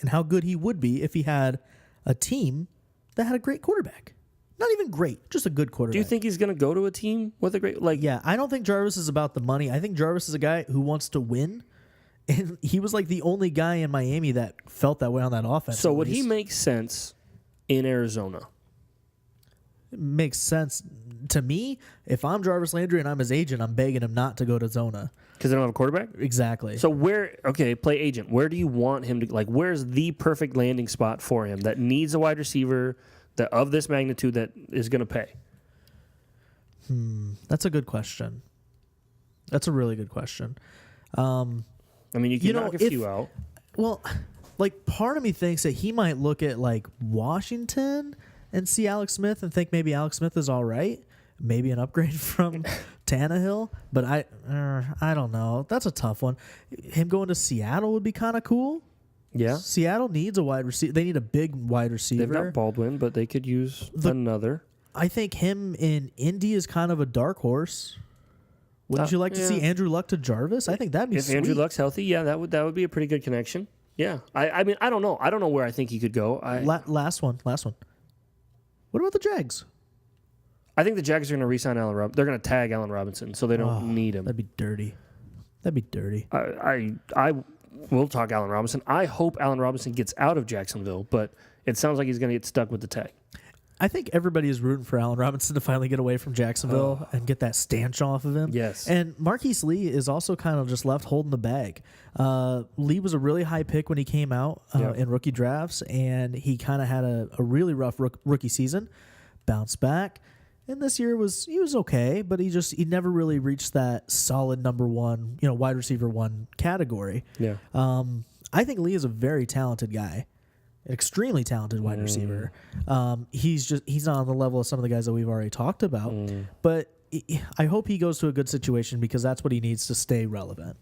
and how good he would be if he had a team that had a great quarterback. Not even great, just a good quarterback. Do you think he's going to go to a team with a great Yeah, I don't think Jarvis is about the money. I think Jarvis is a guy who wants to win. And he was like the only guy in Miami that felt that way on that offense. So would he make sense in Arizona? makes sense to me. If I'm Jarvis Landry and I'm his agent, I'm begging him not to go to Zona. Because they don't have a quarterback? Exactly. So play agent. Where do you want him to, where's the perfect landing spot for him that needs a wide receiver that of this magnitude that is going to pay? That's a good question. That's a really good question. I mean, you can knock a few out. Well, part of me thinks that he might look at Washington and see Alex Smith and think maybe Alex Smith is all right, maybe an upgrade from Tannehill. But I don't know. That's a tough one. Him going to Seattle would be kind of cool. Yeah, Seattle needs a wide receiver. They need a big wide receiver. They've got Baldwin, but they could use another. I think him in Indy is kind of a dark horse. Wouldn't you like to see Andrew Luck to Jarvis? I think that'd be sweet. If Andrew Luck's healthy, yeah, that would be a pretty good connection. Yeah, I mean, I don't know. I don't know where I think he could go. Last one. What about the Jags? I think the Jags are going to re-sign Allen Robinson. They're going to tag Allen Robinson, so they don't need him. That'd be dirty. I will talk Allen Robinson. I hope Allen Robinson gets out of Jacksonville, but it sounds like he's going to get stuck with the tag. I think everybody is rooting for Allen Robinson to finally get away from Jacksonville and get that stanch off of him. Yes. And Marquise Lee is also kind of just left holding the bag. Lee was a really high pick when he came out in rookie drafts, and he kind of had a really rough rookie season, bounced back. And this year he was okay, but he never really reached that solid number one, wide receiver one category. Yeah. I think Lee is a very talented guy. An extremely talented wide receiver. He's not on the level of some of the guys that we've already talked about. But I hope he goes to a good situation because that's what he needs to stay relevant.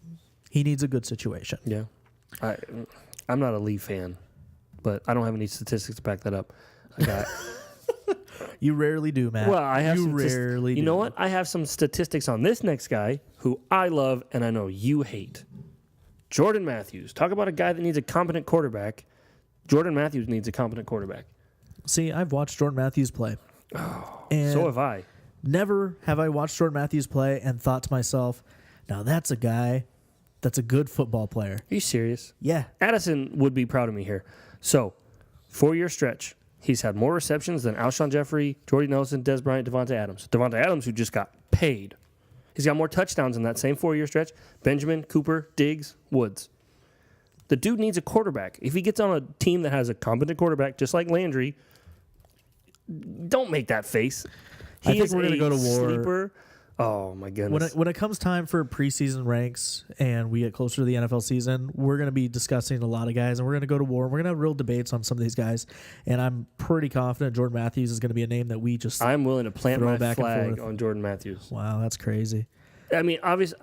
He needs a good situation. Yeah. I'm not a Lee fan, but I don't have any statistics to back that up. You rarely do, Matt. Well, I have rarely do. You know what? I have some statistics on this next guy who I love and I know you hate. Jordan Matthews. Talk about a guy that needs a competent quarterback. Jordan Matthews needs a competent quarterback. See, I've watched Jordan Matthews play. And so have I. Never have I watched Jordan Matthews play and thought to myself, now that's a guy that's a good football player. Are you serious? Yeah. Addison would be proud of me here. So, 4-year stretch. He's had more receptions than Alshon Jeffrey, Jordy Nelson, Des Bryant, Devontae Adams. Devontae Adams, who just got paid. He's got more touchdowns in that same 4-year stretch. Benjamin, Cooper, Diggs, Woods. The dude needs a quarterback. If he gets on a team that has a competent quarterback, just like Landry, don't make that face. I think we're going to go to war. Sleeper. Oh, my goodness. When it comes time for preseason ranks and we get closer to the NFL season, we're going to be discussing a lot of guys, and we're going to go to war. We're going to have real debates on some of these guys, and I'm pretty confident Jordan Matthews is going to be a name that we just I'm willing to plant my flag on Jordan Matthews. Wow, that's crazy. I mean, obviously,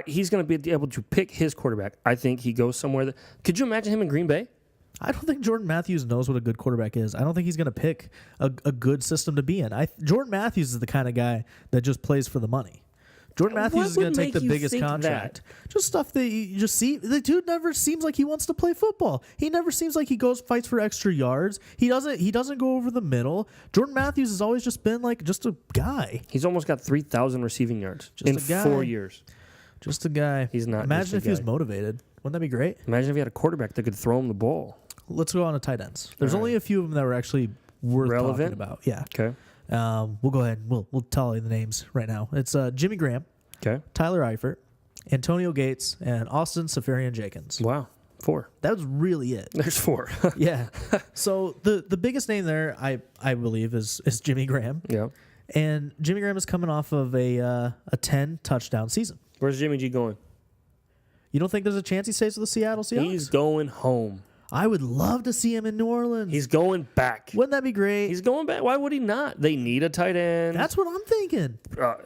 he's going to be able to pick his quarterback. I think he goes somewhere that... Could you imagine him in Green Bay? I don't think Jordan Matthews knows what a good quarterback is. I don't think he's going to pick a good system to be in. Jordan Matthews is the kind of guy that just plays for the money. Jordan Matthews is going to take the biggest contract. Just stuff that you just see. The dude never seems like he wants to play football. He never seems like he fights for extra yards. He doesn't go over the middle. Jordan Matthews has always just been just a guy. He's almost got 3,000 receiving yards in 4 years. Just a guy. He's not. Imagine if he was motivated. Wouldn't that be great? Imagine if he had a quarterback that could throw him the ball. Let's go on to tight ends. There's only a few of them that were actually worth talking about. Yeah. Okay. We'll go ahead. We'll tell you the names right now. It's Jimmy Graham. Okay. Tyler Eifert, Antonio Gates, and Austin Seferian-Jenkins. Wow. 4. That was really it. There's 4. Yeah. So the biggest name there, I believe, is Jimmy Graham. Yeah. And Jimmy Graham is coming off of a 10 touchdown season. Where's Jimmy G going? You don't think there's a chance he stays with the Seattle Seahawks? He's going home. I would love to see him in New Orleans. He's going back. Wouldn't that be great? He's going back. Why would he not? They need a tight end. That's what I'm thinking.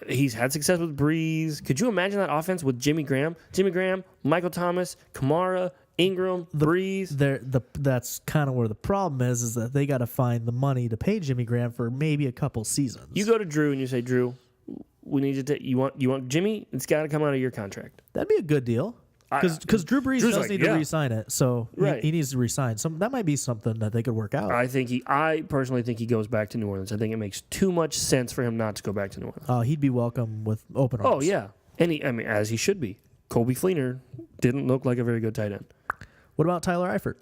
He's had success with Breeze. Could you imagine that offense with Jimmy Graham? Jimmy Graham, Michael Thomas, Kamara, Ingram, Breeze. That's kind of where the problem is that they got to find the money to pay Jimmy Graham for maybe a couple seasons. You go to Drew and you say, Drew, we need you to. You want Jimmy? It's got to come out of your contract. That'd be a good deal. Because Drew Brees does need to re-sign it, so he needs to re-sign. That might be something that they could work out. I personally think he goes back to New Orleans. I think it makes too much sense for him not to go back to New Orleans. He'd be welcome with open arms. Oh yeah, and as he should be. Colby Fleener didn't look like a very good tight end. What about Tyler Eifert?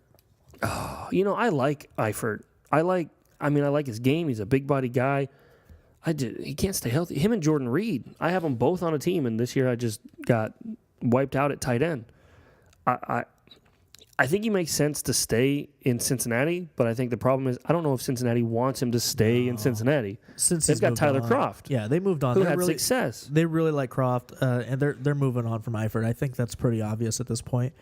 I like Eifert. I like his game. He's a big body guy. He can't stay healthy. Him and Jordan Reed, I have them both on a team, and this year I just got wiped out at tight end. I think he makes sense to stay in Cincinnati, but I think the problem is I don't know if Cincinnati wants him to stay in Cincinnati. Since They've he's got moved Tyler on. Kroft, Yeah, they moved on. who They're had really, success. They really like Kroft, and they're moving on from Eifert. I think that's pretty obvious at this point.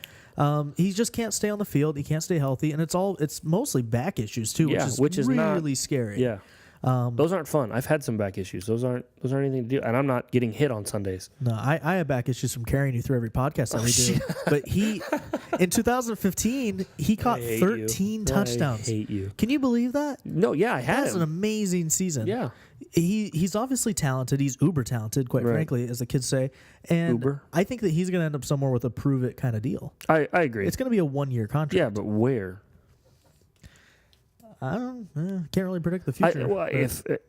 He just can't stay on the field. He can't stay healthy, and it's mostly back issues too, Yeah, which is not really scary. Yeah. Those aren't fun. I've had some back issues. Those aren't anything to do. And I'm not getting hit on Sundays. No, I have back issues from carrying you through every podcast that we do. But in 2015, he caught 13 touchdowns. I hate you. Can you believe that? No, yeah, I had That's an him. amazing season. Yeah. He's obviously talented. He's uber talented, quite Right. frankly, as the kids say. And Uber? I think that he's going to end up somewhere with a prove it kind of deal. I agree. It's going to be a 1-year contract. Yeah, but where? I can't really predict the future.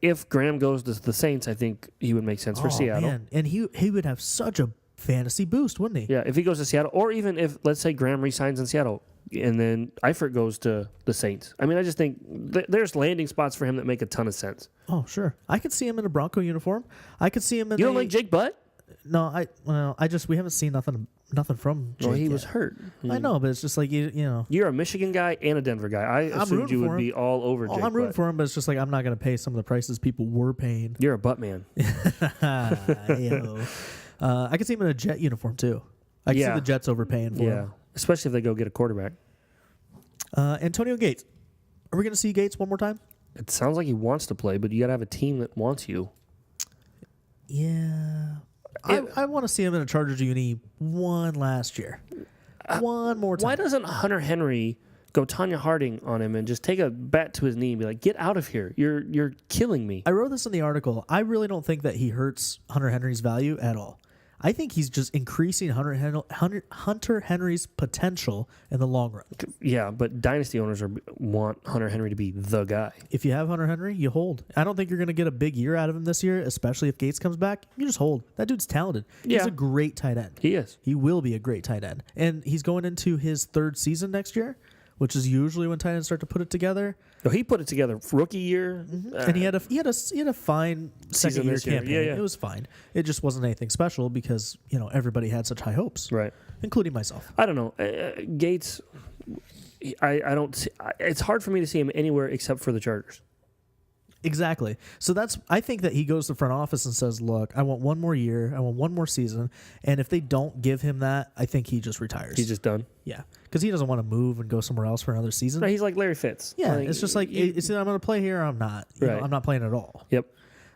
If Graham goes to the Saints, I think he would make sense for Seattle. Man. And he would have such a fantasy boost, wouldn't he? Yeah, if he goes to Seattle, or even if, let's say, Graham resigns in Seattle, and then Eifert goes to the Saints. I mean, I just think there's landing spots for him that make a ton of sense. Oh, sure. I could see him in a Bronco uniform. I could see him in You don't like Jake Butt? No, we haven't seen nothing from Jake Well, he yet. was hurt. I know, but it's just like you know. You're a Michigan guy and a Denver guy. I assumed rooting you would for be him. all over Jake I'm rooting Butt. for him, but it's just like I'm not going to pay some of the prices people were paying. You're a butt man. Yo. I could see him in a Jet uniform too. I could see the Jets overpaying for Yeah, him. especially if they go get a quarterback. Antonio Gates. Are we going to see Gates one more time? It sounds like he wants to play, but you got to have a team that wants you. Yeah. I want to see him in a Chargers uni one last year. One more time. Why doesn't Hunter Henry go Tanya Harding on him and just take a bat to his knee and be like, "Get out of here! You're killing me." I wrote this in the article. I really don't think that he hurts Hunter Henry's value at all. I think he's just increasing Hunter Henry's potential in the long run. Yeah, but dynasty owners want Hunter Henry to be the guy. If you have Hunter Henry, you hold. I don't think you're going to get a big year out of him this year, especially if Gates comes back. You just hold. That dude's talented. Yeah. He's a great tight end. He is. He will be a great tight end. And he's going into his 3rd season next year, which is usually when tight ends start to put it together. So he put it together rookie year, And he had a fine second year this year. campaign. Yeah. It was fine. It just wasn't anything special because everybody had such high hopes, right? including myself. I don't know. Gates, I don't. It's hard for me to see him anywhere except for the Chargers. Exactly. So I think that he goes to the front office and says, "Look, I want one more year. I want one more season." And if they don't give him that, I think he just retires. He's just done. Yeah, because he doesn't want to move and go somewhere else for another season. No, he's like Larry Fitz. Yeah, Like, it's just like it's either I'm going to play here or I'm not. You know, Right. I'm not playing at all. Yep.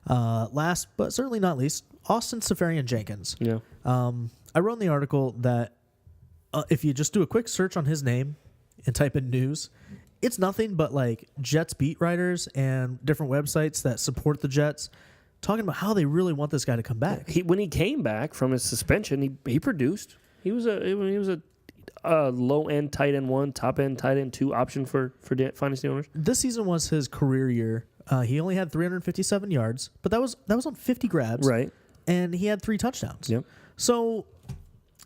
Last but certainly not least, Austin Safarian Jenkins. Yeah. I wrote in the article that if you just do a quick search on his name and type in news, it's nothing but like Jets beat writers and different websites that support the Jets talking about how they really want this guy to come back. When he came back from his suspension, he produced. He was a low end tight end 1, top end tight end 2 option for fantasy owners. This season was his career year. He only had 357 yards, but that was on 50 grabs. Right. And he had 3 touchdowns. Yep. So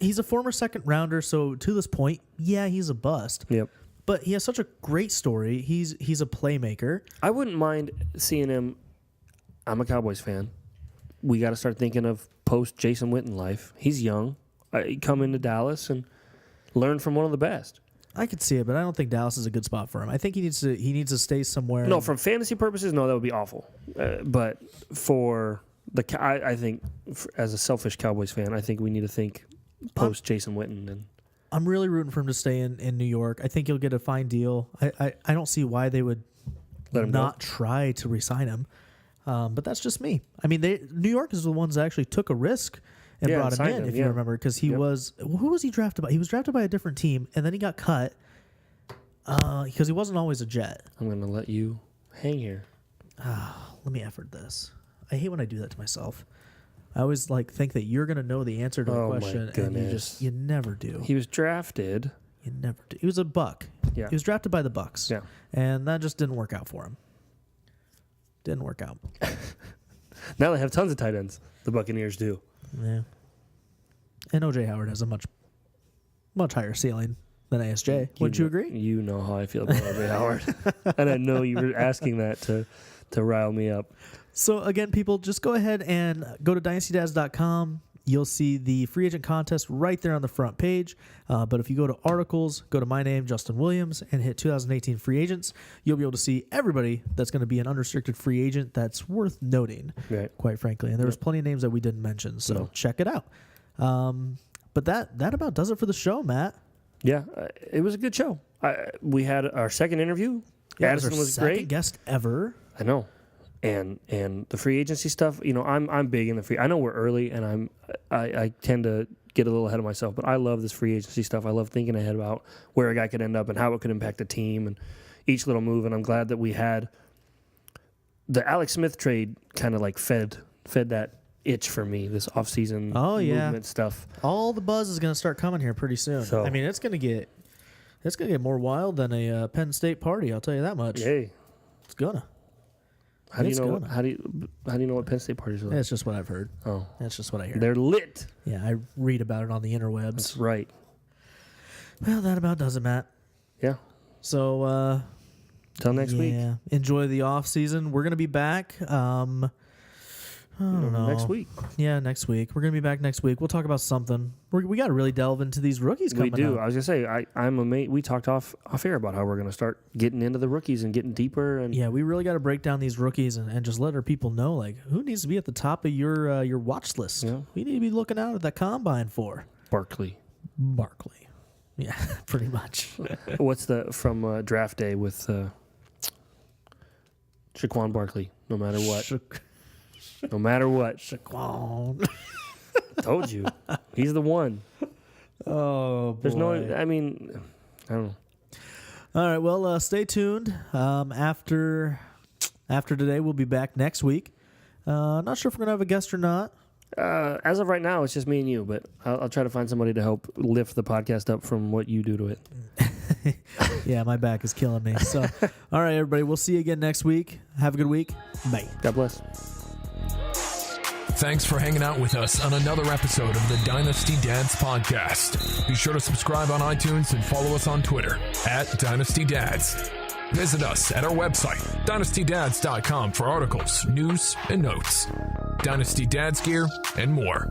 he's a former second rounder. So to this point, yeah, he's a bust. Yep. But he has such a great story. He's a playmaker. I wouldn't mind seeing him. I'm a Cowboys fan. We got to start thinking of post Jason Witten life. He's young. Come into Dallas and learn from one of the best. I could see it, but I don't think Dallas is a good spot for him. I think he needs to stay somewhere. No, from fantasy purposes, no, that would be awful. But for I think as a selfish Cowboys fan, I think we need to think post Jason Witten. And I'm really rooting for him to stay in New York. I think he'll get a fine deal. I don't see why they would Let him not try to re-sign him. But that's just me. I mean, New York is the ones that actually took a risk and brought him signed in, him, if you remember, because he was. Who was he drafted by? He was drafted by a different team, and then he got cut because he wasn't always a Jet. I'm going to let you hang here. Let me effort this. I hate when I do that to myself. I always think that you're going to know the answer to a Oh, my question, and goodness. you never do. He was drafted. You never do. He was a Buck. Yeah. He was drafted by the Bucks. Yeah. And that just didn't work out for him. Didn't work out. Now they have tons of tight ends. The Buccaneers do. Yeah. And O.J. Howard has a much higher ceiling than ASJ. Wouldn't you agree? You know how I feel about O.J. Howard. And I know you were asking that to rile me up. So again, people, just go ahead and go to dynastydads.com. You'll see the free agent contest right there on the front page. But if you go to articles, go to my name, Justin Williams, and hit 2018 free agents, you'll be able to see everybody that's going to be an unrestricted free agent that's worth noting, quite frankly. And there was plenty of names that we didn't mention, so check it out. But that about does it for the show, Matt. Yeah, it was a good show. We had our second interview. Yeah, Addison was second great. Guest ever. I know. And the free agency stuff, I'm big in the free. I know we're early, and I tend to get a little ahead of myself, but I love this free agency stuff. I love thinking ahead about where a guy could end up and how it could impact a team and each little move. And I'm glad that we had the Alex Smith trade kind of like fed that itch for me, this offseason movement stuff. All the buzz is going to start coming here pretty soon. So, I mean, it's going to get more wild than a Penn State party. I'll tell you that much. Hey, it's gonna. How do you know? How do you know what Penn State parties are like? It's just what I've heard. Oh, that's just what I hear. They're lit. Yeah, I read about it on the interwebs. That's right. Well, that about does it, Matt. Yeah. So, till next week. Yeah. Enjoy the off season. We're gonna be back. I don't know. Next week. Yeah, next week. We're going to be back next week. We'll talk about something. We got to really delve into these rookies coming up. We do. I was going to say, I'm amazed. We talked off air about how we're going to start getting into the rookies and getting deeper. And yeah, we really got to break down these rookies and just let our people know, like, who needs to be at the top of your watch list. Yeah. We need to be looking out at that combine for. Barkley. Yeah, pretty much. What's from draft day with Shaquan Barkley, no matter what. No matter what. Shaquan. Told you. He's the one. Oh, boy. There's no, I mean, I don't know. All right, well, stay tuned. After today, we'll be back next week. Not sure if we're going to have a guest or not. As of right now, it's just me and you, but I'll try to find somebody to help lift the podcast up from what you do to it. Yeah, my back is killing me. So, all right, everybody, we'll see you again next week. Have a good week. Bye. God bless. Thanks for hanging out with us on another episode of the Dynasty Dads Podcast. Be sure to subscribe on iTunes and follow us on Twitter @DynastyDads. Visit us at our website, dynastydads.com, for articles, news, and notes, Dynasty Dads gear, and more.